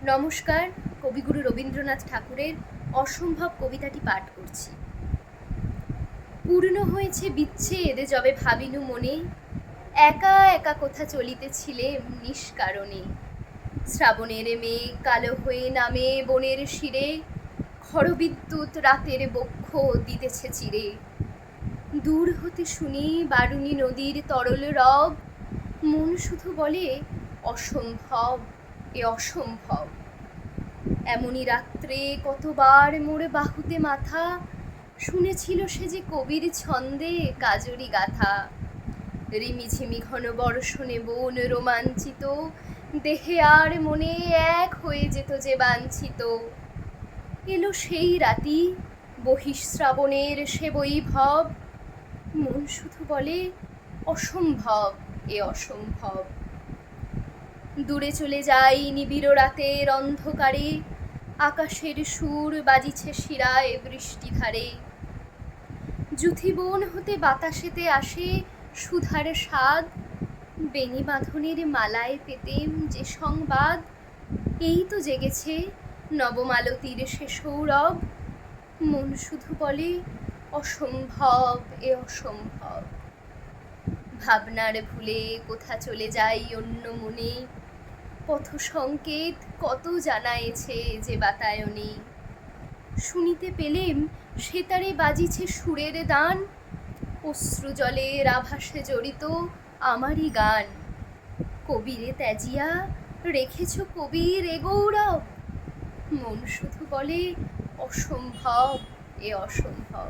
নমস্কার, কবিগুরু রবীন্দ্রনাথ ঠাকুরের অসম্ভব কবিতাটি পাঠ করছি। পূর্ণ হয়েছে বিচ্ছেদ যবে ভাবিনু মনে, একা একা কোথা চলিতেছিলেম নিষ্কারণে। শ্রাবণের মেঘ কালো হয়ে নামে বনের শিরে, খড়বিদ্যুৎ রাতের বক্ষ দিতেছে চিরে। দূর হতে শুনি বারুণী নদীর তরল রব, মন শুধু বলে অসম্ভব, এ অসম্ভব। এমনই রাত্রে কতবার মোর বাহুতে মাথা, শুনেছিল সে যে কবির ছন্দে কাজরি গাথা। রিমিঝিমি ঘন বর্ষণে বন রোমাঞ্চিত, দেহে আর মনে এক হয়ে যেত যে বাঞ্ছিত। এলো সেই রাতি, বহিঃশ্রাবণের সে বৈভব, মন শুধু বলে অসম্ভব, এ অসম্ভব। দূরে চলে যাই নিবিড় রাতের অন্ধকারে, আকাশের সুর বাজিছে শিরায় বৃষ্টিধারে। যুথিবন হতে বাতাসেতে আসে সুধার স্বাদ, বেণী বাঁধনের মালায় পেতেম যে সংবাদ। এই তো জেগেছে নবমালতীর সে সৌরভ, মন শুধু বলে অসম্ভব, এ অসম্ভব। ভাবনার ভুলে কোথা চলে যাই অন্য মনে, পথ সংকেত কত জানায়েছে যে বাতায়নে। শুনিতে পেলেম সেতারে বাজিছে সুরের দান, অশ্রু জলের আভাসে জড়িত আমারই গান। কবিরে ত্যাজিয়া রেখেছ কবির এ গৌরব, মন শুধু বলে অসম্ভব, এ অসম্ভব।